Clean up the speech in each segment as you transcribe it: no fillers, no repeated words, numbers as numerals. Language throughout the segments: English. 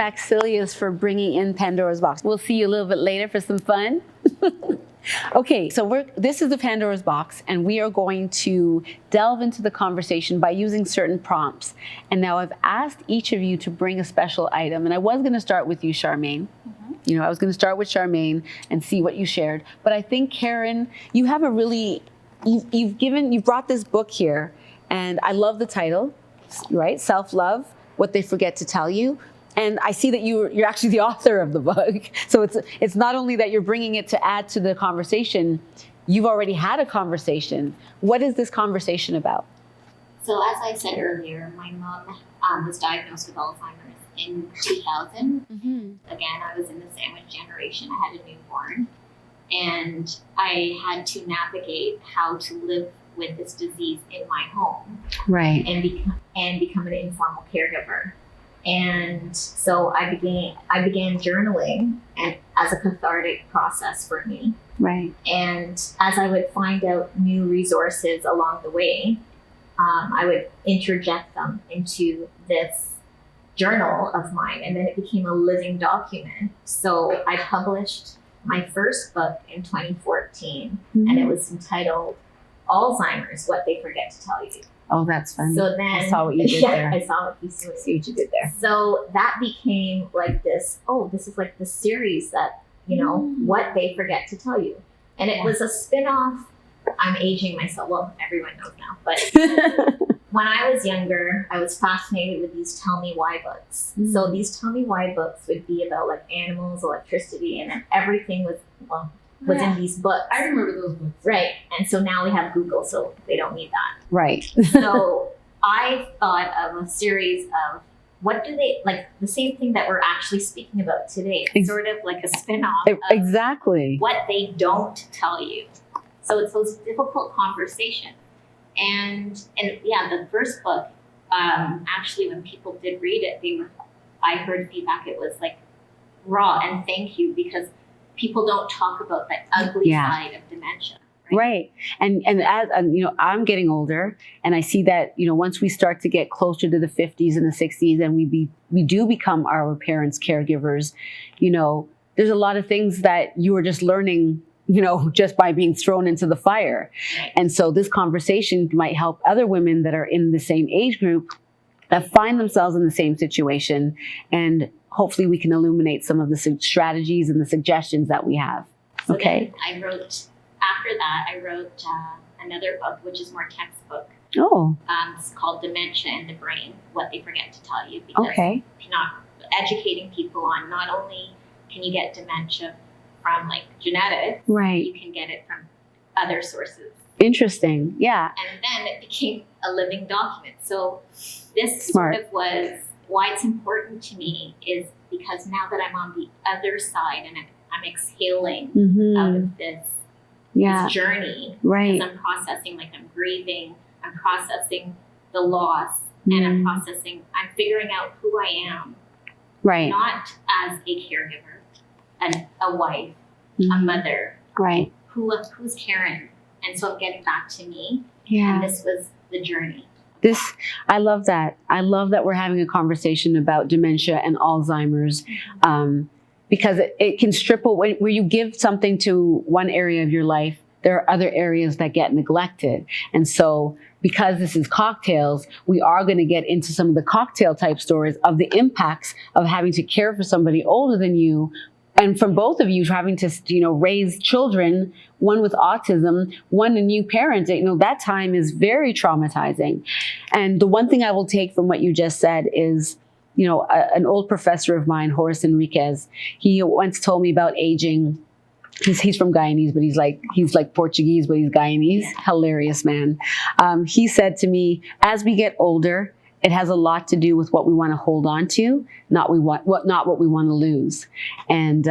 Maxilius for bringing in Pandora's Box. We'll see you a little bit later for some fun. Okay, so this is the Pandora's Box, and we are going to delve into the conversation by using certain prompts. And now I've asked each of you to bring a special item, and I was going to start with you, Charmaine. You know, I was going to start with Charmaine and see what you shared. But I think, Karen, you have a really, you've brought this book here, and I love the title, right? Self-Love, What They Forget to Tell You. And I see that you're actually the author of the book. So it's not only that you're bringing it to add to the conversation, you've already had a conversation. What is this conversation about? So as I said earlier, my mom was diagnosed with Alzheimer's in 2000. Again, I was in the sandwich generation. I had a newborn. And I had to navigate how to live with this disease in my home. Right. And become an informal caregiver. And so I began journaling, and as a cathartic process for me. Right. And as I would find out new resources along the way, I would interject them into this journal of mine, and then it became a living document. So I published my first book in 2014, and it was entitled Alzheimer's, What They Forget to Tell You. Oh, that's funny. So then, I saw what you did there. I saw what you did. See what you did there. So that became like this, this is like the series that, What They Forget to Tell You. And it was a spin-off. I'm aging myself. Well, everyone knows now. But when I was younger, I was fascinated with these Tell Me Why books. So these Tell Me Why books would be about like animals, electricity, and then everything was in these books. I remember those books. Right. And so now we have Google, so they don't need that. Right. So I thought of a series of what do they, like the same thing that we're actually speaking about today. It's sort of like a spin-off of exactly what they don't tell you. So it's those difficult conversations. And yeah, the first book, actually when people did read it, I heard feedback, it was like raw and thank you, because people don't talk about the ugly side of dementia. Right. And as I'm getting older, and I see that, once we start to get closer to the 50s and the 60s, and we do become our parents' caregivers, there's a lot of things that you are just learning, just by being thrown into the fire. Right. And so this conversation might help other women that are in the same age group that find themselves in the same situation, and hopefully we can illuminate some of the strategies and the suggestions that we have. So okay. After that, I wrote another book, which is more textbook. Oh. It's called Dementia and the Brain, What They Forget to Tell You. Because not educating people on not only can you get dementia from like genetics, right? You can get it from other sources. Interesting. Yeah. And then it became a living document. So this sort of was why it's important to me, is because now that I'm on the other side and I'm exhaling out of this journey, right? I'm processing, like I'm grieving, I'm processing the loss, and I'm figuring out who I am, right? Not as a caregiver, and a wife, a mother, right? Who's Karen? And so I'm getting back to me. Yeah. And this was the journey. I love that. I love that we're having a conversation about dementia and Alzheimer's, because it can strip away. Where you give something to one area of your life, there are other areas that get neglected. And so because this is Cocktales, we are going to get into some of the cocktail type stories of the impacts of having to care for somebody older than you. And from both of you having to, raise children, one with autism, one a new parent, that time is very traumatizing. And the one thing I will take from what you just said is, an old professor of mine, Horace Enriquez, he once told me about aging. He's from Guyanese, but he's like Portuguese, but he's Guyanese. Hilarious man. He said to me, as we get older, it has a lot to do with what we want to hold on to, not what we want to lose. And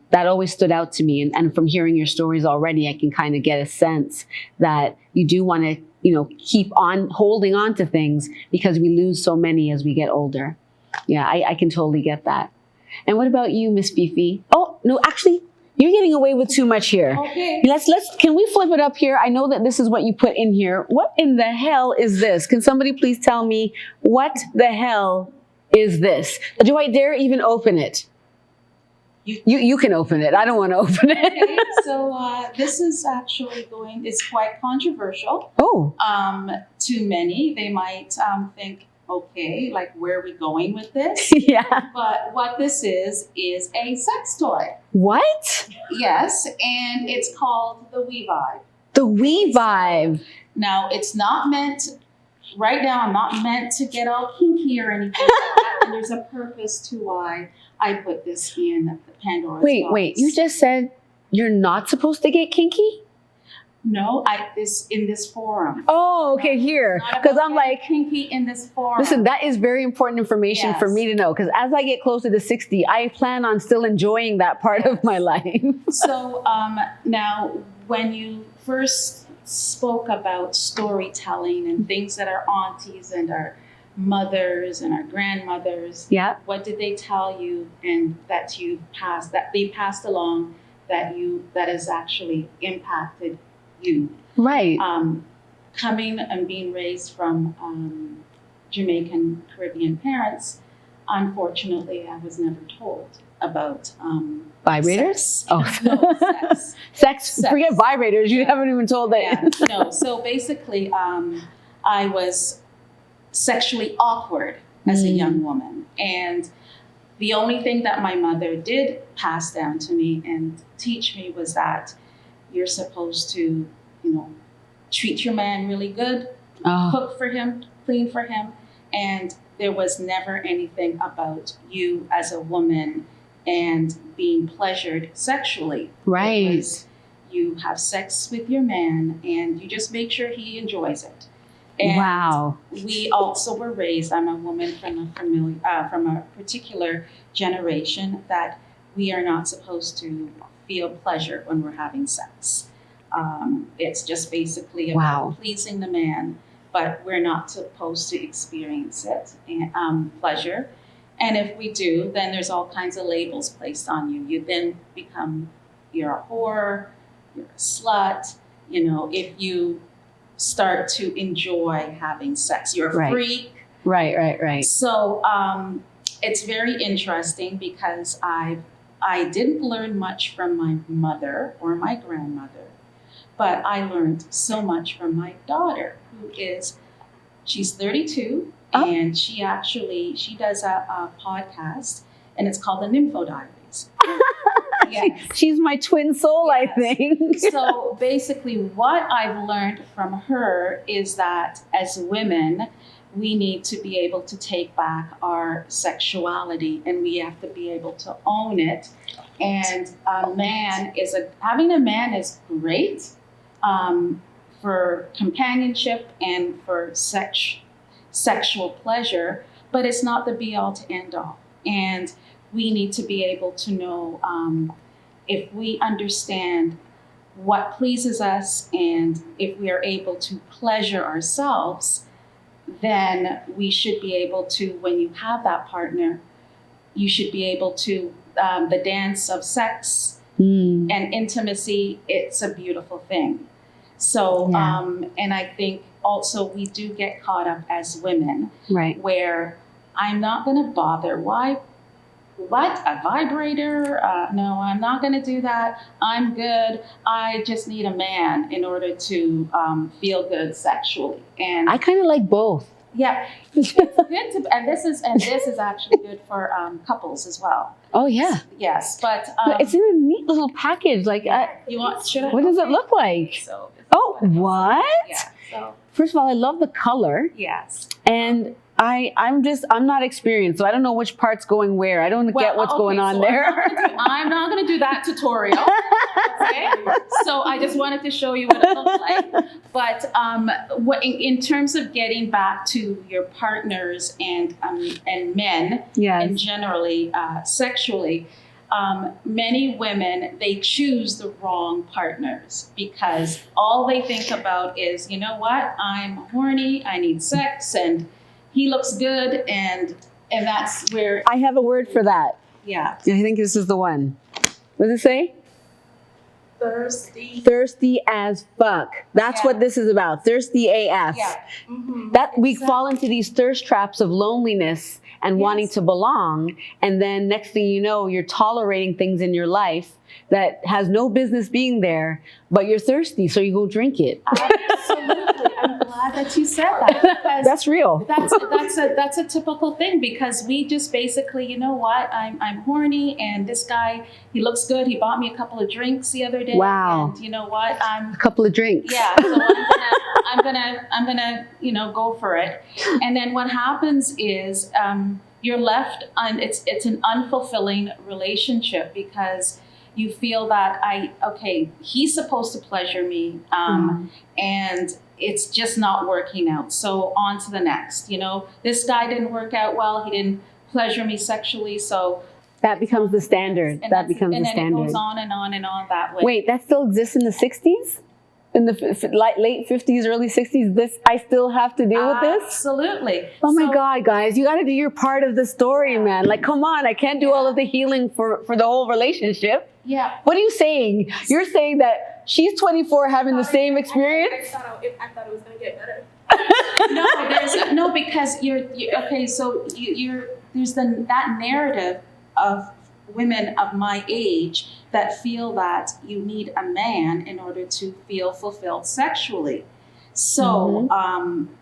that always stood out to me. And from hearing your stories already, I can kind of get a sense that you do want to, keep on holding on to things, because we lose so many as we get older. Yeah, I can totally get that. And what about you, Miss Fifi? Oh, no, actually, you're getting away with too much here. Okay. Can we flip it up here? I know that this is what you put in here. What in the hell is this? Can somebody please tell me what the hell is this. Do I dare even open it? You can open it. I don't want to open it. Okay, so this is actually it's quite controversial. Oh. To many, they might think, okay, like where are we going with this? Yeah. But what this is a sex toy. What? Yes, and it's called the We Vibe. The We Vibe. Now, it's not meant, right now, I'm not meant to get all kinky or anything like that. And there's a purpose to why I put this in the Pandora's box. Wait, you just said you're not supposed to get kinky? No, in this forum. Oh, okay, here. Because I'm like, kinky in this forum. listen, that is very important information for me to know. Because as I get closer to 60, I plan on still enjoying that part of my life. So now, when you first spoke about storytelling and things that our aunties and our mothers and our grandmothers, Yeah. what did they tell you and that they passed along that has actually impacted you? Right. Coming and being raised from Jamaican Caribbean parents, unfortunately, I was never told about Vibrators? sex. Oh, No, sex. Sex. Forget vibrators. You haven't even told that. Yeah, no. So basically, I was sexually awkward as a young woman, and the only thing that my mother did pass down to me and teach me was that you're supposed to, treat your man really good, cook for him, clean for him, and there was never anything about you as a woman and being pleasured sexually. Right. It was, you have sex with your man and you just make sure he enjoys it. And wow. we also were raised, I'm a woman from a particular generation, that we are not supposed to feel pleasure when we're having sex. It's just basically about pleasing the man, but we're not supposed to experience it, pleasure. And if we do, then there's all kinds of labels placed on you. You then you're a whore, you're a slut, if you start to enjoy having sex, you're a freak. Right. So it's very interesting because I didn't learn much from my mother or my grandmother, but I learned so much from my daughter, she's 32, and she does a podcast, and it's called the Nympho Diaries. Yes. She's my twin soul, I think. So basically what I've learned from her is that as women, we need to be able to take back our sexuality and we have to be able to own it. And having a man is great for companionship and for sexual pleasure, but it's not the be all to end all. And we need to be able to know if we understand what pleases us and if we are able to pleasure ourselves, then we should be able to, when you have that partner, you should be able to, the dance of sex and intimacy, it's a beautiful thing. So, and I think also we do get caught up as women, where I'm not going to bother. Why? What? A vibrator? No, I'm not going to do that. I'm good. I just need a man in order to feel good sexually. And I kind of like both. Yeah, it's good and this is actually good for couples as well. Oh yeah. Yes, but it's in a neat little package. Like, you want? Should I? What does it look like? So. What? Yeah. So. First of all, I love the color. Yes. And I'm not experienced, so I don't know which part's going where. I don't get what's going on there. I'm not going to do that tutorial. Okay. So I just wanted to show you what it looks like. But in terms of getting back to your partners and men, and generally sexually, many women, they choose the wrong partners because all they think about is, you know what, I'm horny, I need sex, and he looks good, and that's where... I have a word for that. Yeah. I think this is the one. What does it say? Thirsty as fuck. That's what this is about. Thirsty AF. Yeah. That we fall into these thirst traps of loneliness and wanting to belong. And then next thing you know, you're tolerating things in your life that has no business being there, but you're thirsty, so you go drink it. Absolutely. I'm glad that you said that. Because That's real. That's a typical thing, because we just basically, you know what, I'm horny, and this guy, he looks good. He bought me a couple of drinks the other day. Wow. And you know what, A couple of drinks. yeah, so I'm gonna, you know, go for it. And then what happens is you're left on, it's an unfulfilling relationship, because you feel that he's supposed to pleasure me, and it's just not working out. So on to the next. You know, this guy didn't work out well. He didn't pleasure me sexually. So That becomes the standard. That becomes the and then standard. it goes on and on and on that way. Wait, that still exists in the 60s? In the late 50s, early 60s, this I still have to deal with this? Absolutely. Oh my So- God, guys, you got to do your part of the story, man. Like, come on, I can't do all of the healing for the whole relationship. Yeah. What are you saying? You're saying that she's 24 having the same experience? I thought it was gonna get better. No, because you're okay. So there's that narrative of women of my age that feel that you need a man in order to feel fulfilled sexually. So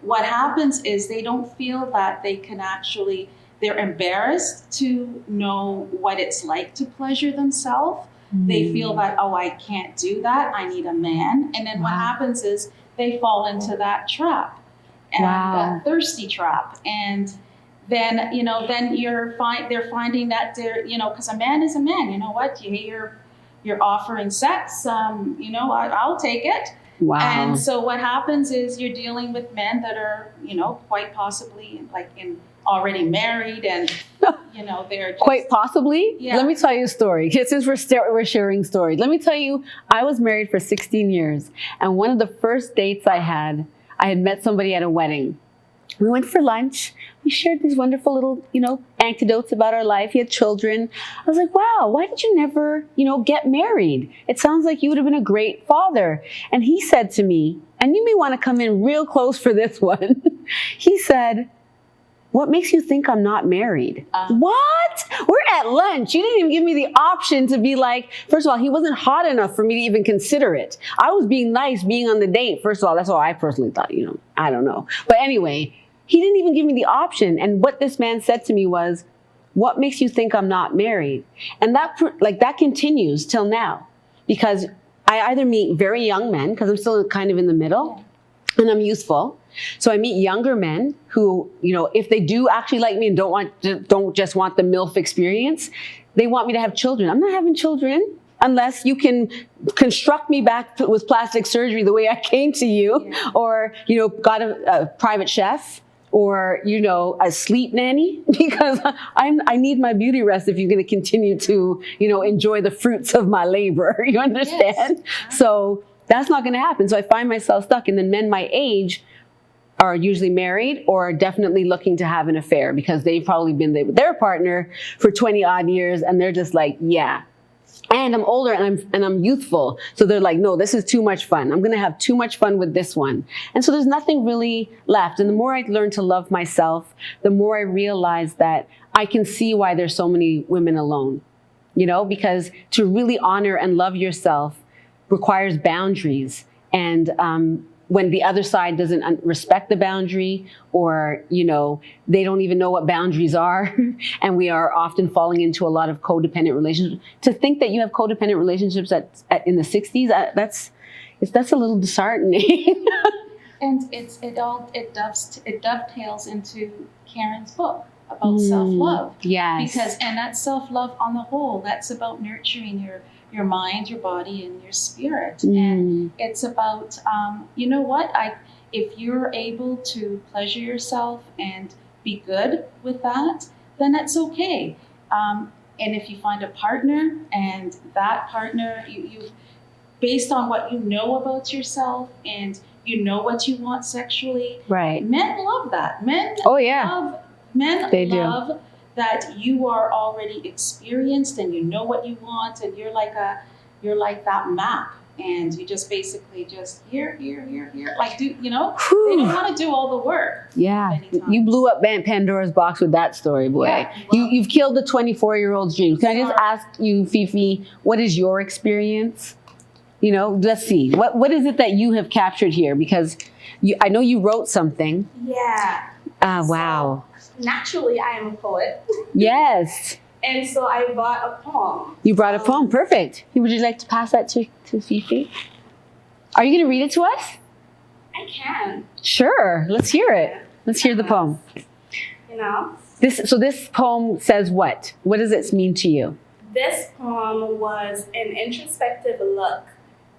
what happens is they don't feel that they can actually. They're embarrassed to know what it's like to pleasure themselves. They feel that, oh, I can't do that. I need a man. And then what happens is they fall into that trap, and that thirsty trap. And then, then they're finding that because a man is a man. You know what? You're offering sex. I'll take it. Wow. And so what happens is you're dealing with men that are, quite possibly already married, and they're just, Quite possibly. Yeah. Let me tell you a story. Since we're sharing stories, let me tell you, I was married for 16 years, and one of the first dates I had met somebody at a wedding. We went for lunch. We shared these wonderful little, anecdotes about our life. He had children. I was like, wow, why did you never, get married? It sounds like you would have been a great father. And he said to me, and you may want to come in real close for this one. He said, what makes you think I'm not married? What? We're at lunch. You didn't even give me the option to be like, first of all, he wasn't hot enough for me to even consider it. I was being nice, being on the date. First of all, that's what I personally thought, I don't know. But anyway, he didn't even give me the option. And what this man said to me was, what makes you think I'm not married? And that continues till now, because I either meet very young men, because I'm still kind of in the middle, and I'm youthful. So I meet younger men who, if they do actually like me and don't just want the MILF experience, they want me to have children. I'm not having children unless you can construct me back with plastic surgery the way I came to you, or, got a private chef, or, a sleep nanny, because I need my beauty rest if you're going to continue to, enjoy the fruits of my labor. You understand? Yes. So that's not going to happen. So I find myself stuck. And then men my age are usually married or definitely looking to have an affair, because they've probably been there with their partner for 20 odd years, and they're just like, yeah. And I'm older and I'm youthful. So they're like, no, this is too much fun. I'm going to have too much fun with this one. And so there's nothing really left. And the more I learn to love myself, the more I realize that I can see why there's so many women alone, because to really honor and love yourself requires boundaries. And, when the other side doesn't respect the boundary, or, they don't even know what boundaries are, and we are often falling into a lot of codependent relationships. To think that you have codependent relationships in the 60s, that's a little disheartening. And it dovetails into Karen's book about self-love. Yes. And that's self-love on the whole. That's about nurturing your mind, your body, and your spirit. And it's about, if you're able to pleasure yourself and be good with that, then that's okay. And if you find a partner, and that partner, you based on what you know about yourself, and what you want sexually, right? Men love that. Men love that you are already experienced, and you know what you want, and you're like you're like that map. And you just basically just here, like do, you know, Whew. they don't want to do all the work. Yeah, many times. you blew up Pandora's box with that story, boy. Yeah, well- You've killed the 24-year-old's dreams. Can I just ask you, Fifi, what is your experience? You know, let's see. What is it that you have captured here? Because I know you wrote something. Yeah. Wow. Naturally, I am a poet. Yes. And so I bought a poem. You brought a poem. Perfect. Would you like to pass that to Fifi? Are you going to read it to us? I can, Sure. Let's hear it. Let's hear the poem. you know. So this poem says what? What does it mean to you? This poem was an introspective look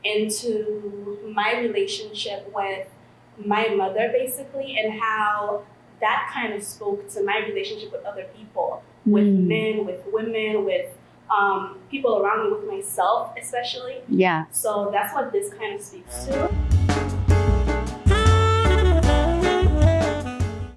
into my relationship with my mother, basically, and how that kind of spoke to my relationship with other people, with men, with women, with people around me, with myself especially. Yeah. So that's what this kind of speaks to.